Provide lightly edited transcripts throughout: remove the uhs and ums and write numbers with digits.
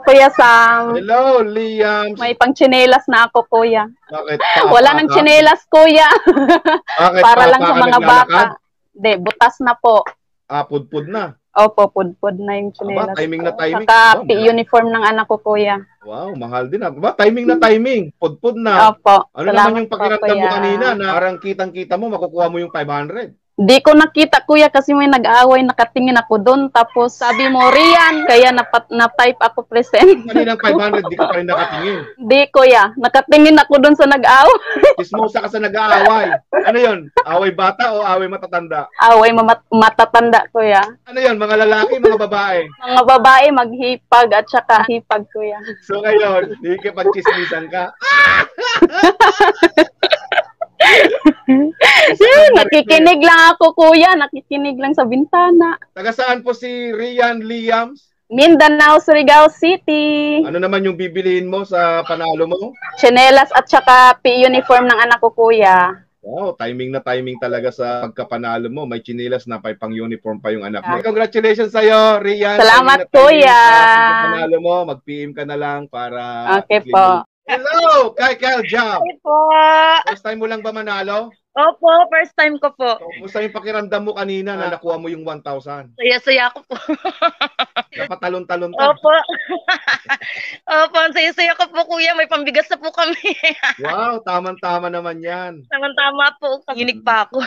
Kuya Sam. Hello, Liam. May pang-tsinelas na ako, kuya. Bakit? Wala nang tsinelas, kuya. Bakit? Para lang sa mga naglalakad? bata. Hindi, butas na po. Pudpud na. Opo, pudpud na yung tsinelas. Timing na timing. Saka uniform ng anak ko, kuya. Wow, mahal din. Timing na timing. Pudpud na. Opo. Ano naman yung pakiramdam mo kanina na parang kitang-kita mo, makukuha mo yung 500? Di ko nakita, kuya, kasi may nag-aaway, nakatingin ako doon. Tapos sabi mo, Rian, kaya na-type ako present. Kaninang 500, di ka pa rin nakatingin. Di, kuya, nakatingin ako doon sa nag-aaway. Chismosa ka sa nag-aaway. Ano yun? Away bata o away matatanda? Away matatanda, kuya. Ano yun? Mga lalaki, mga babae? Mga babae, maghipag at saka hipag, kuya. So ngayon, di ka pag-chismisan ka? Nakikinig lang ako, kuya. Nakikinig lang sa bintana. Taga saan po si Rian Liams? Mindanao, Surigao City. Ano naman yung bibilihin mo sa panalo mo? Tsinelas at saka uniform ng anak ko, kuya. Wow, timing na timing talaga sa pagkapanalo mo. May chinelas na pang uniform pa yung anak mo. Congratulations sa'yo, Rian. Salamat, kuya. Panalo mo, mag-PM ka na lang para... Okay po. Hello, Kyle Jam. Hi po. First time mo lang ba manalo? Opo, first time ko po. So, kumusta yung pakiramdam mo kanina na nakuha mo yung 1,000? Saya-saya ko po. Napatalon-talon ka. Opo. Opo, saya-saya ko po, kuya. May pambigas na po kami. Wow, tamang-tama naman yan. Tama-tama po. Kanginig pa ako.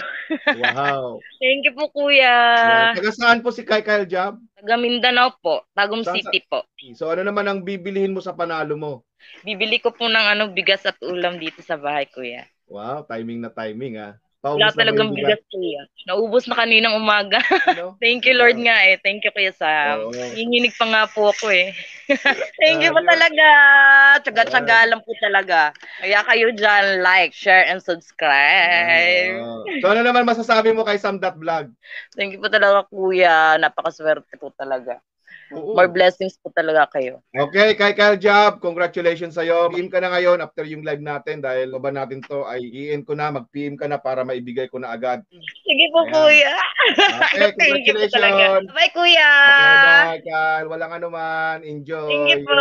Wow. Thank you po, kuya. Taga saan po si Kyle Jam? Taga Mindanao po. Tagum City po. So ano naman ang bibilihin mo sa panalo mo? Bibili ko po ng bigas at ulam dito sa bahay, kuya. Wow, timing na timing ah. Wala talagang bigas, kuya. Naubos na kaninang umaga. Ano? Thank you, Lord nga eh. Thank you, Kuya Sam. Hinginig pa nga po ako eh. Thank you po talaga. Tsaga-tsaga lang po talaga. Kaya kayo dyan, like, share, and subscribe. So ano naman masasabi mo kay Sam.vlog? Thank you po talaga, kuya. Napakaswerte po talaga. More blessings po talaga kayo. Okay, Kyle Jam, congratulations sa'yo. PM ka na ngayon after yung live natin dahil baba natin to ay i-end ko na, mag-PM ka na para maibigay ko na agad. Sige po, kuya. Okay, congratulations. Bye, kuya. Okay, bye, Kyle. Walang anuman. Enjoy. Thank you po.